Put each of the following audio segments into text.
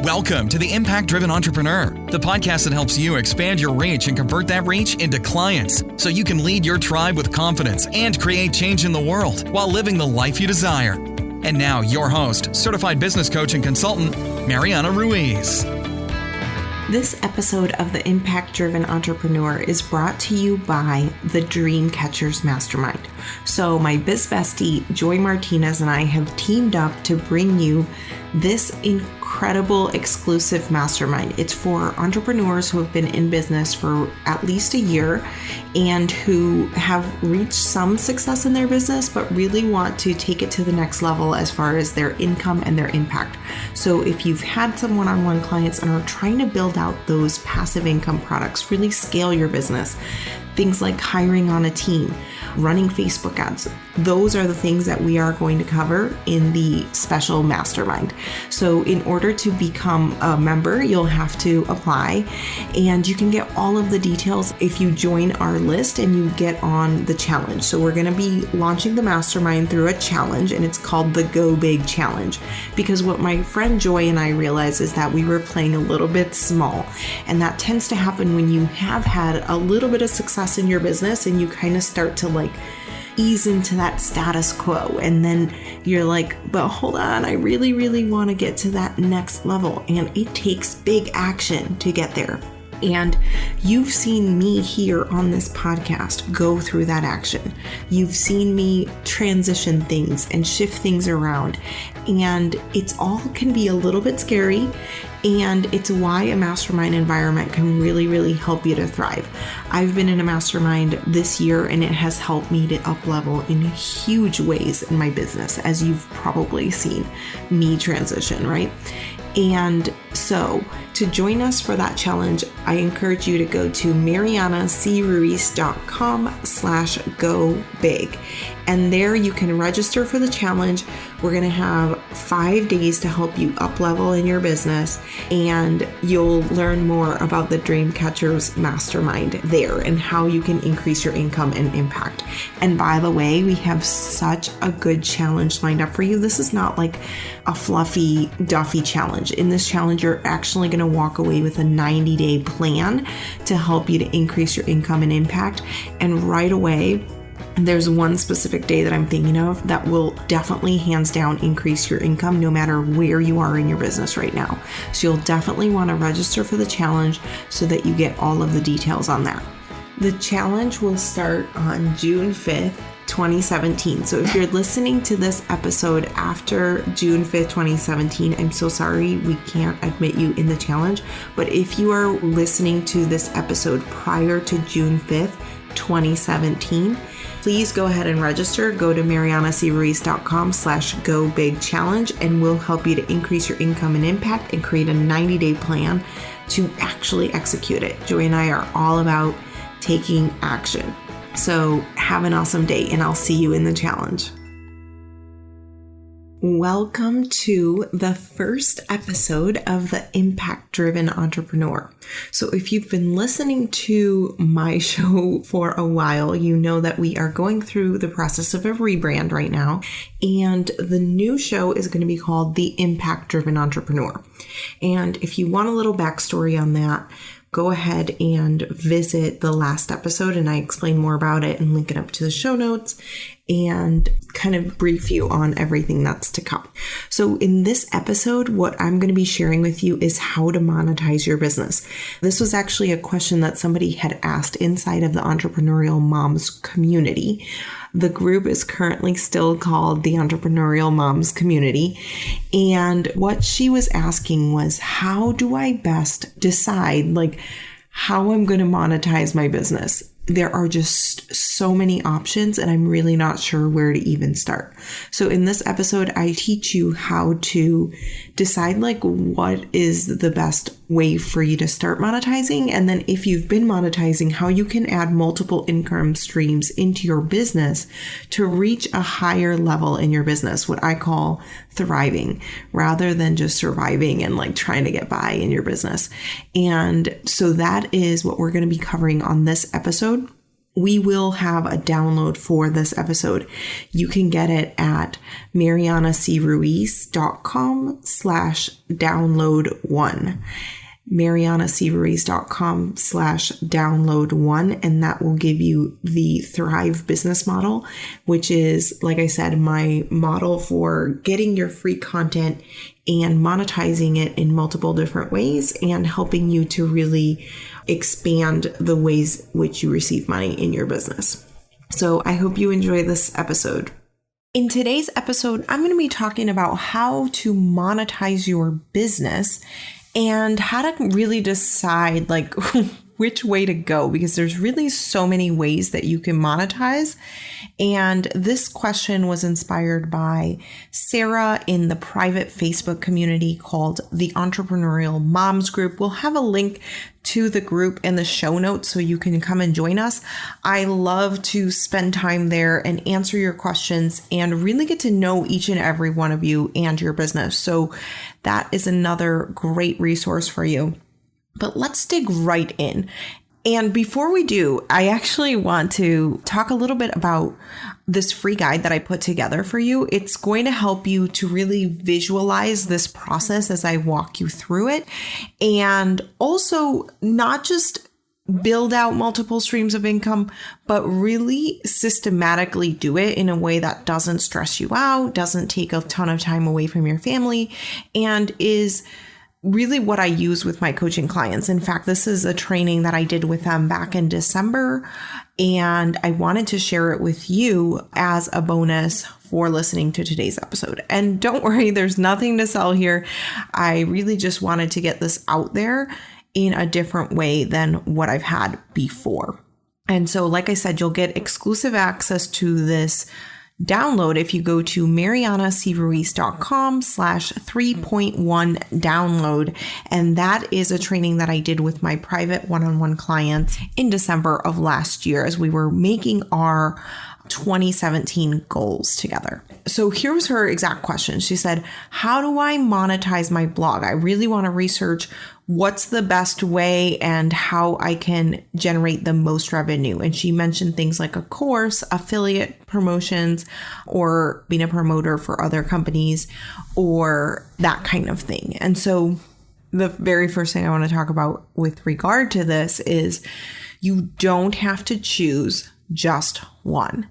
Welcome to the Impact Driven Entrepreneur, the podcast that helps you expand your reach and convert that reach into clients so you can lead your tribe with confidence and create change in the world while living the life you desire. And now your host, certified business coach and consultant, Mariana Ruiz. This episode of the Impact Driven Entrepreneur is brought to you by the Dream Catchers Mastermind. So my biz bestie, Joy Martinez, and I have teamed up to bring you this incredible exclusive mastermind. It's for entrepreneurs who have been in business for at least a year and who have reached some success in their business, but really want to take it to the next level as far as their income and their impact. So if you've had some one-on-one clients and are trying to build out those passive income products, really scale your business, things like hiring on a team, running Facebook ads, those are the things that we are going to cover in the special mastermind. So in order to become a member, you'll have to apply, and you can get all of the details if you join our list and you get on the challenge. So we're going to be launching the mastermind through a challenge, and it's called the Go Big Challenge, because what my friend Joy and I realized is that we were playing a little bit small, and that tends to happen when you have had a little bit of success in your business and you kind of start to ease into that status quo, and then you're like, but hold on, I really want to get to that next level, and it takes big action to get there. And you've seen me here on this podcast go through that action. You've seen me transition things and shift things around, and it's all can be a little bit scary, and it's why a mastermind environment can really help you to thrive. I've been in a mastermind this year, and it has helped me to up level in huge ways in my business, as you've probably seen me transition, right? And so to join us for that challenge, I encourage you to go to marianacruiz.com/go-big. And there you can register for the challenge. We're going to have 5 days to help you up level in your business, and you'll learn more about the Dream Catchers Mastermind there and how you can increase your income and impact. And by the way, we have such a good challenge lined up for you. This is not like a fluffy Duffy challenge. In this challenge, you're actually going to walk away with a 90-day plan to help you to increase your income and impact. And right away, there's one specific day that I'm thinking of that will definitely hands down increase your income no matter where you are in your business right now. So you'll definitely want to register for the challenge so that you get all of the details on that. The challenge will start on June 5th, 2017. So if you're listening to this episode after June 5th, 2017, I'm so sorry we can't admit you in the challenge. But if you are listening to this episode prior to June 5th, 2017, please go ahead and register. Go to marianacruiz.com/go-big-challenge, and we'll help you to increase your income and impact and create a 90-day plan to actually execute it. Joy and I are all about taking action. So have an awesome day, and I'll see you in the challenge. Welcome to the first episode of the Impact Driven Entrepreneur. So if you've been listening to my show for a while, you know that we are going through the process of a rebrand right now. And the new show is going to be called the Impact Driven Entrepreneur. And if you want a little backstory on that, go ahead and visit the last episode, and I explain more about it and link it up to the show notes and kind of brief you on everything that's to come. So in this episode, what I'm going to be sharing with you is how to monetize your business. This was actually a question that somebody had asked inside of the Entrepreneurial Moms community. The group is currently still called the Entrepreneurial Moms Community. And what she was asking was, how do I best decide how I'm going to monetize my business? There are just so many options, and I'm really not sure where to even start. So in this episode, I teach you how to decide what is the best way for you to start monetizing. And then if you've been monetizing, how you can add multiple income streams into your business to reach a higher level in your business, what I call thriving, rather than just surviving and trying to get by in your business. And so that is what we're going to be covering on this episode. we will have a download for this episode. You can get it at marianacruiz.com/download1. marianacruiz.com/download1, and that will give you the Thrive business model, which is, like I said, my model for getting your free content and monetizing it in multiple different ways and helping you to really expand the ways which you receive money in your business. So I hope you enjoy this episode. In today's episode, I'm going to be talking about how to monetize your business and how to really decide like which way to go, because there's really so many ways that you can monetize. And this question was inspired by Sarah in the private Facebook community called the Entrepreneurial Moms Group. We'll have a link to the group in the show notes so you can come and join us. I love to spend time there and answer your questions and really get to know each and every one of you and your business. So that is another great resource for you. But let's dig right in. And before we do, I actually want to talk a little bit about this free guide that I put together for you. It's going to help you to really visualize this process as I walk you through it. And also not just build out multiple streams of income, but really systematically do it in a way that doesn't stress you out, doesn't take a ton of time away from your family, and is really what I use with my coaching clients. In fact, this is a training that I did with them back in December, and I wanted to share it with you as a bonus for listening to today's episode. And don't worry, there's nothing to sell here. I really just wanted to get this out there in a different way than what I've had before. And so, like I said, you'll get exclusive access to this download if you go to marianacruiz.com/3.1 download. And that is a training that I did with my private one-on-one clients in December of last year as we were making our 2017 goals together. So here was her exact question. She said, how do I monetize my blog? I really want to research what's the best way and how I can generate the most revenue. And she mentioned things like a course, affiliate promotions, or being a promoter for other companies, or that kind of thing. And so the very first thing I want to talk about with regard to this is you don't have to choose just one.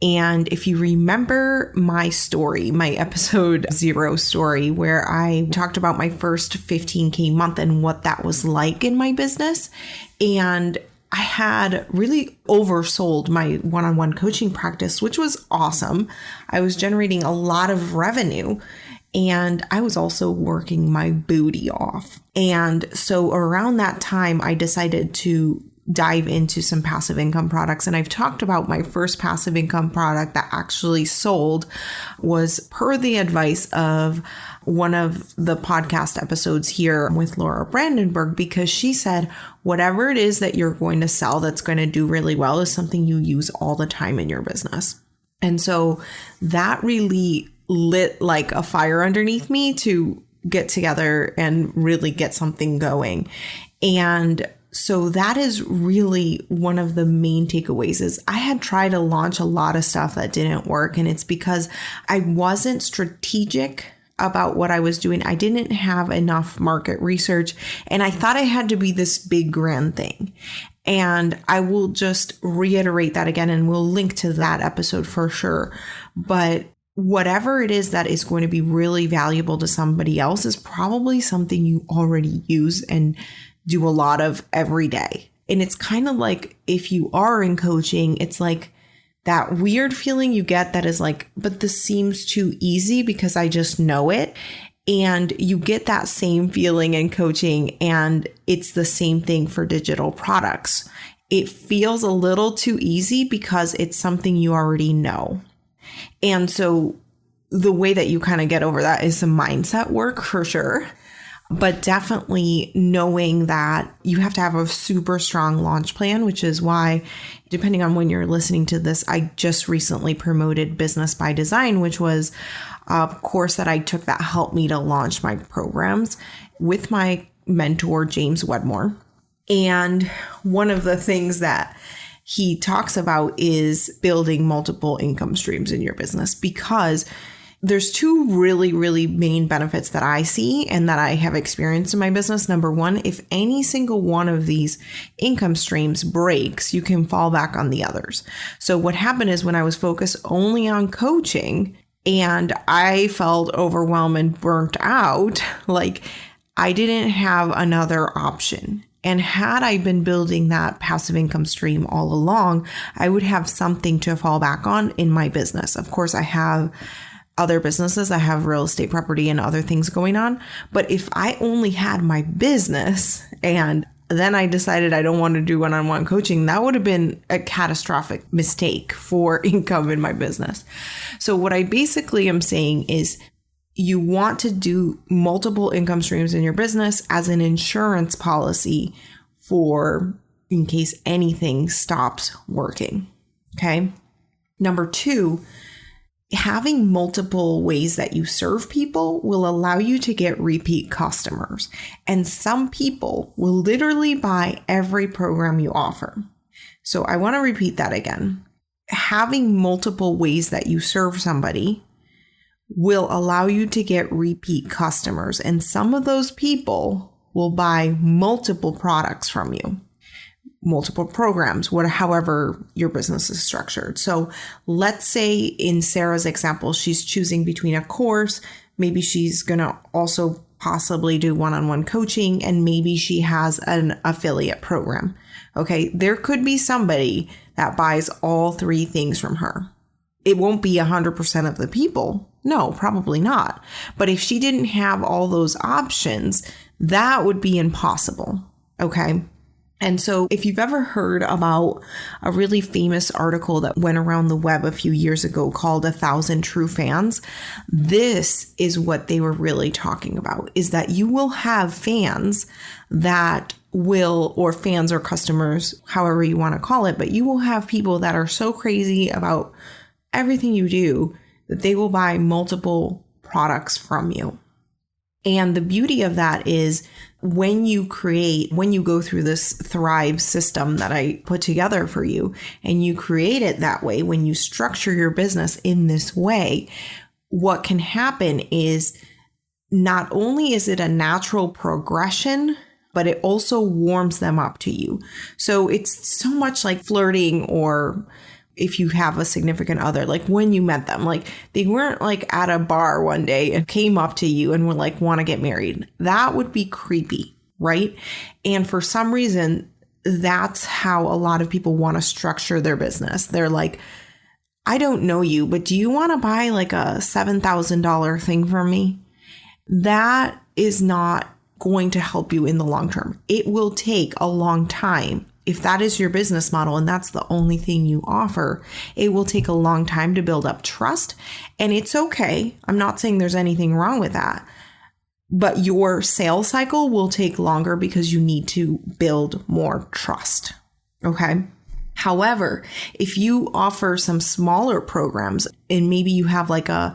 And if you remember my story, my episode 0 story, where I talked about my first 15K month and what that was like in my business, and I had really oversold my one-on-one coaching practice, which was awesome. I was generating a lot of revenue, and I was also working my booty off. And so around that time, I decided to dive into some passive income products. And I've talked about my first passive income product that actually sold was per the advice of one of the podcast episodes here with Laura Brandenburg, because she said, whatever it is that you're going to sell that's going to do really well is something you use all the time in your business. And so that really lit like a fire underneath me to get together and really get something going. And so that is really one of the main takeaways is I had tried to launch a lot of stuff that didn't work. And it's because I wasn't strategic about what I was doing. I didn't have enough market research, and I thought I had to be this big grand thing. And I will just reiterate that again, and we'll link to that episode for sure. But whatever it is that is going to be really valuable to somebody else is probably something you already use and do a lot of every day. And it's kind of like if you are in coaching, it's like that weird feeling you get that is like, but this seems too easy because I just know it. And you get that same feeling in coaching, and it's the same thing for digital products. It feels a little too easy because it's something you already know. And so the way that you kind of get over that is some mindset work for sure. But definitely knowing that you have to have a super strong launch plan, which is why, depending on when you're listening to this, I just recently promoted Business by Design, which was a course that I took that helped me to launch my programs with my mentor, James Wedmore. And one of the things that he talks about is building multiple income streams in your business, because there's two really, really main benefits that I see and that I have experienced in my business. Number one, if any single one of these income streams breaks, you can fall back on the others. So what happened is when I was focused only on coaching and I felt overwhelmed and burnt out, like I didn't have another option. And had I been building that passive income stream all along, I would have something to fall back on in my business. Of course, I have other businesses. I have real estate, property, and other things going on. But if I only had my business and then I decided I don't want to do one-on-one coaching, that would have been a catastrophic mistake for income in my business. So what I basically am saying is you want to do multiple income streams in your business as an insurance policy for in case anything stops working. Okay. Number two, having multiple ways that you serve people will allow you to get repeat customers. And some people will literally buy every program you offer. So I want to repeat that again. Having multiple ways that you serve somebody will allow you to get repeat customers. And some of those people will buy multiple products from you. Multiple programs, however your business is structured. So let's say in Sarah's example, she's choosing between a course. Maybe she's going to also possibly do one-on-one coaching, and maybe she has an affiliate program. Okay. There could be somebody that buys all three things from her. It won't be 100% of the people. No, probably not. But if she didn't have all those options, that would be impossible. Okay. And so if you've ever heard about a really famous article that went around the web a few years ago called 1,000 True Fans, this is what they were really talking about, is that you will have fans that will, or fans or customers, however you want to call it, but you will have people that are so crazy about everything you do that they will buy multiple products from you. And the beauty of that is when you go through this Thrive system that I put together for you, and you create it that way, when you structure your business in this way, what can happen is not only is it a natural progression, but it also warms them up to you. So it's so much like flirting, or if you have a significant other, like when you met them, like they weren't like at a bar one day and came up to you and were like, want to get married. That would be creepy, right? And for some reason, that's how a lot of people want to structure their business. They're like, I don't know you, but do you want to buy like a $7,000 thing from me? That is not going to help you in the long term. It will take a long time. If that is your business model and that's the only thing you offer, it will take a long time to build up trust. And it's okay. I'm not saying there's anything wrong with that. But your sales cycle will take longer because you need to build more trust. Okay. However, if you offer some smaller programs and maybe you have like a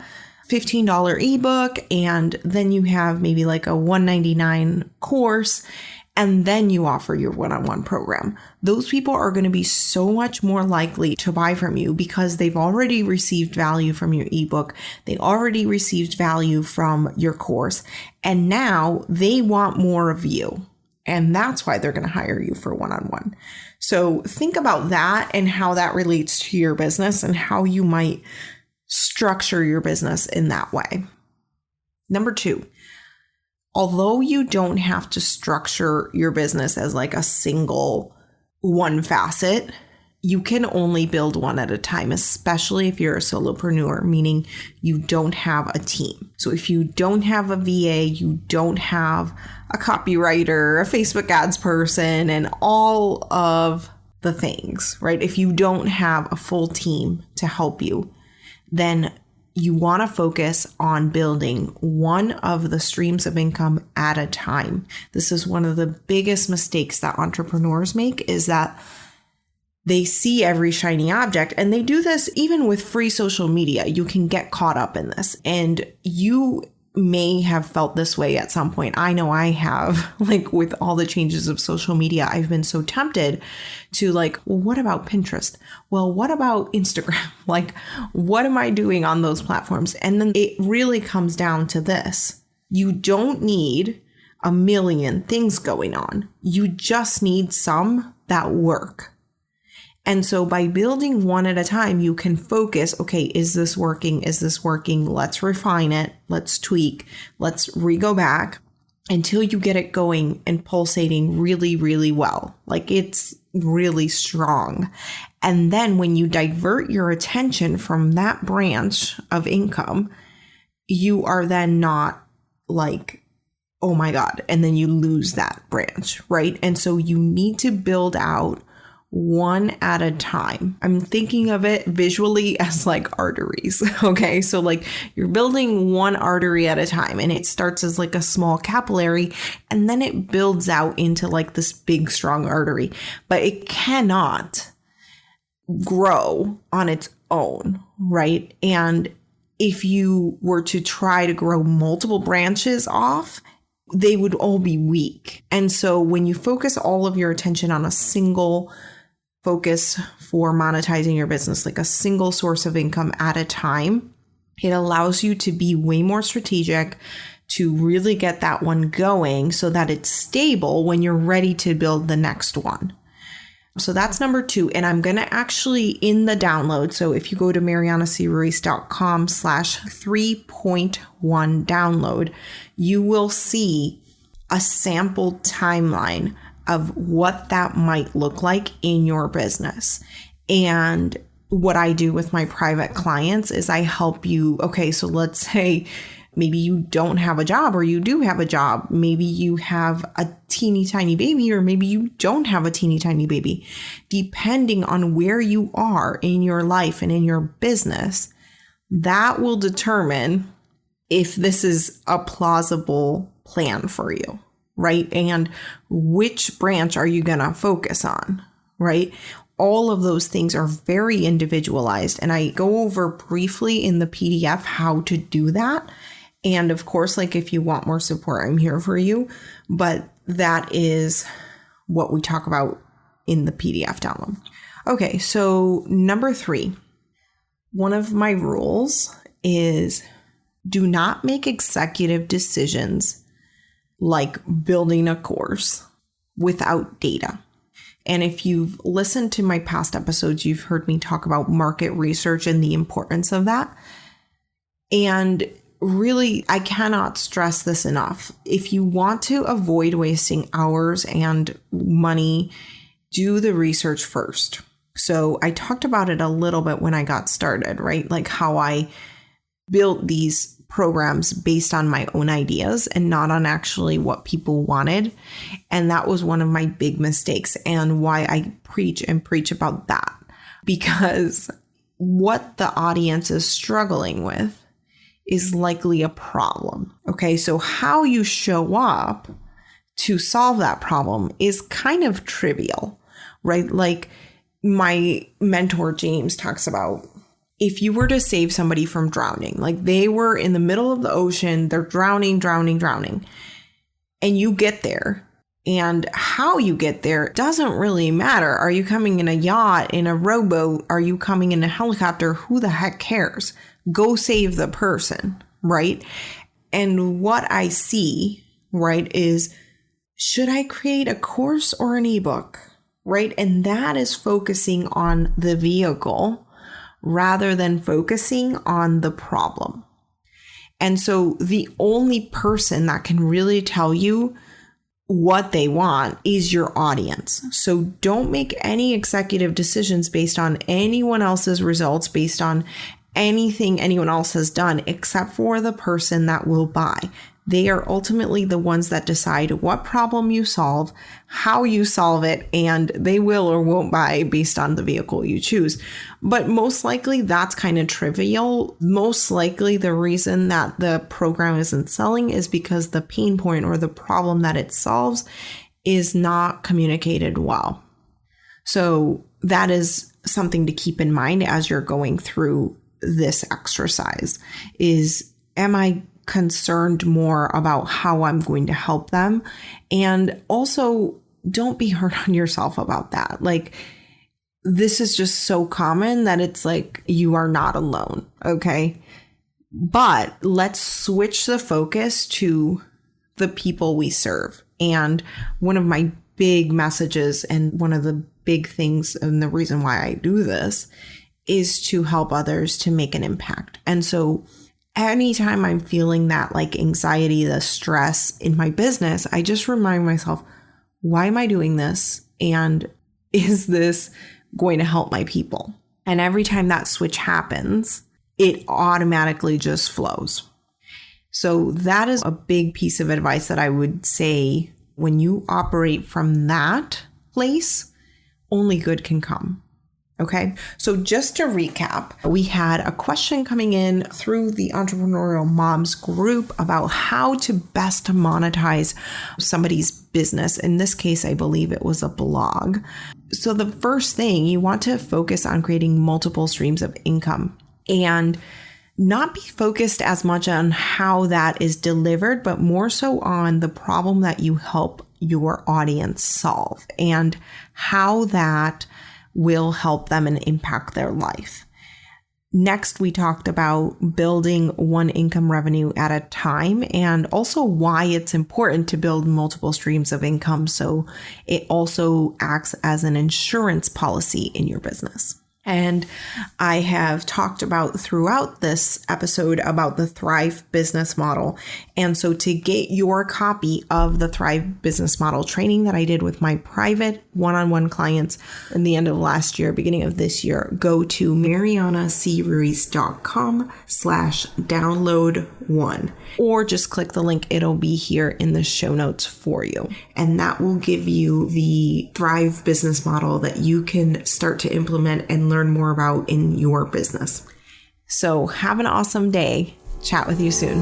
$15 ebook and then you have maybe like a $199 course, and then you offer your one-on-one program, those people are going to be so much more likely to buy from you because they've already received value from your ebook. They already received value from your course. And now they want more of you. And that's why they're going to hire you for one-on-one. So think about that and how that relates to your business and how you might structure your business in that way. Number two, although you don't have to structure your business as like a single one facet, you can only build one at a time, especially if you're a solopreneur, meaning you don't have a team. So if you don't have a VA, you don't have a copywriter, a Facebook ads person, and all of the things, right? If you don't have a full team to help you, then you want to focus on building one of the streams of income at a time. This is one of the biggest mistakes that entrepreneurs make, is that they see every shiny object, and they do this even with free social media. You can get caught up in this, and you may have felt this way at some point. I know I have, like with all the changes of social media, I've been so tempted to like, well, what about Pinterest? Well, what about Instagram? Like, what am I doing on those platforms? And then it really comes down to this. You don't need a million things going on. You just need some that work. And so by building one at a time, you can focus, okay, is this working? Is this working? Let's refine it. Let's tweak. Let's go back until you get it going and pulsating really, really well. Like it's really strong. And then when you divert your attention from that branch of income, you are then not like, oh my God, and then you lose that branch, right? And so you need to build out one at a time. I'm thinking of it visually as like arteries. Okay. So like you're building one artery at a time, and it starts as like a small capillary, and then it builds out into like this big, strong artery, but it cannot grow on its own. Right. And if you were to try to grow multiple branches off, they would all be weak. And so when you focus all of your attention on a single focus for monetizing your business, like a single source of income at a time, it allows you to be way more strategic, to really get that one going so that it's stable when you're ready to build the next one. So that's number 2. And I'm going to actually in the download. So if you go to marianacruiz.com/3.1 download, you will see a sample timeline of what that might look like in your business. And what I do with my private clients is I help you. Okay, so let's say maybe you don't have a job, or you do have a job. Maybe you have a teeny tiny baby, or maybe you don't have a teeny tiny baby. Depending on where you are in your life and in your business, that will determine if this is a plausible plan for you. Right? And which branch are you going to focus on? Right? All of those things are very individualized. And I go over briefly in the PDF how to do that. And of course, like if you want more support, I'm here for you. But that is what we talk about in the PDF download. Okay. So number 3, one of my rules is do not make executive decisions like building a course without data. And if you've listened to my past episodes, you've heard me talk about market research and the importance of that. And really, I cannot stress this enough. If you want to avoid wasting hours and money, do the research first. So I talked about it a little bit when I got started, right? Like how I built these programs based on my own ideas and not on actually what people wanted. And that was one of my big mistakes, and why I preach about that, because what the audience is struggling with is likely a problem. Okay. So how you show up to solve that problem is kind of trivial, right? Like my mentor, James, talks about, if you were to save somebody from drowning, like they were in the middle of the ocean, they're drowning, and you get there, and how you get there doesn't really matter. Are you coming in a yacht, in a rowboat? Are you coming in a helicopter? Who the heck cares? Go save the person, right? And what I see, right, is should I create a course or an ebook, right? And that is focusing on the vehicle rather than focusing on the problem. And so the only person that can really tell you what they want is your audience. So don't make any executive decisions based on anyone else's results, based on anything anyone else has done, except for the person that will buy. They are ultimately the ones that decide what problem you solve, how you solve it, and they will or won't buy based on the vehicle you choose. But most likely that's kind of trivial. Most likely the reason that the program isn't selling is because the pain point or the problem that it solves is not communicated well. So that is something to keep in mind as you're going through this exercise is, am I concerned more about how I'm going to help them. And also, don't be hard on yourself about that. Like, this is just so common that it's like you are not alone. Okay. But let's switch the focus to the people we serve. And one of my big messages and one of the big things and the reason why I do this is to help others to make an impact. And so anytime I'm feeling that like anxiety, the stress in my business, I just remind myself, why am I doing this? And is this going to help my people? And every time that switch happens, it automatically just flows. So that is a big piece of advice that I would say when you operate from that place, only good can come. Okay, so just to recap, we had a question coming in through the Entrepreneurial Moms group about how to best monetize somebody's business. In this case, I believe it was a blog. So the first thing, you want to focus on creating multiple streams of income and not be focused as much on how that is delivered, but more so on the problem that you help your audience solve and how that will help them and impact their life. Next, we talked about building one income revenue at a time and also why it's important to build multiple streams of income. So it also acts as an insurance policy in your business. And I have talked about throughout this episode about the Thrive business model. And so to get your copy of the Thrive business model training that I did with my private one-on-one clients in the end of last year, beginning of this year, go to marianacruiz.com/download1, or just click the link. It'll be here in the show notes for you. And that will give you the Thrive business model that you can start to implement and learn more about in your business. So have an awesome day. Chat with you soon.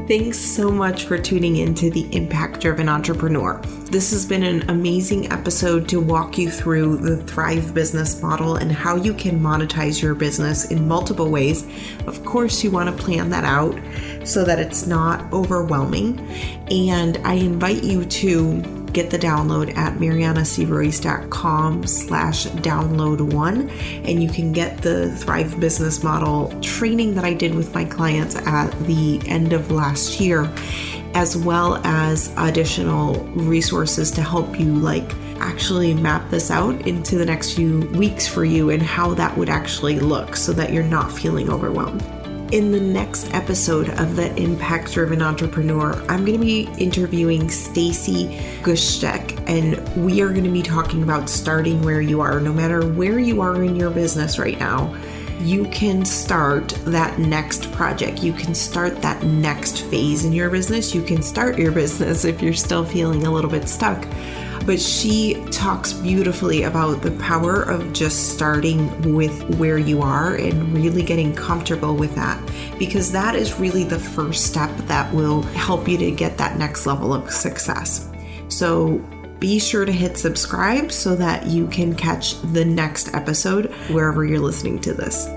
Thanks so much for tuning into the Impact Driven Entrepreneur. This has been an amazing episode to walk you through the Thrive business model and how you can monetize your business in multiple ways. Of course, you want to plan that out so that it's not overwhelming. And I invite you to get the download at marianacruiz.com/download1, and you can get the Thrive business model training that I did with my clients at the end of last year, as well as additional resources to help you actually map this out into the next few weeks for you and how that would actually look so that you're not feeling overwhelmed. In the next episode of the Impact Driven Entrepreneur, I'm going to be interviewing Stacy Gushtek, and we are going to be talking about starting where you are. No matter where you are in your business right now, you can start that next project. You can start that next phase in your business. You can start your business if you're still feeling a little bit stuck. But she talks beautifully about the power of just starting with where you are and really getting comfortable with that, because that is really the first step that will help you to get that next level of success. So be sure to hit subscribe so that you can catch the next episode wherever you're listening to this.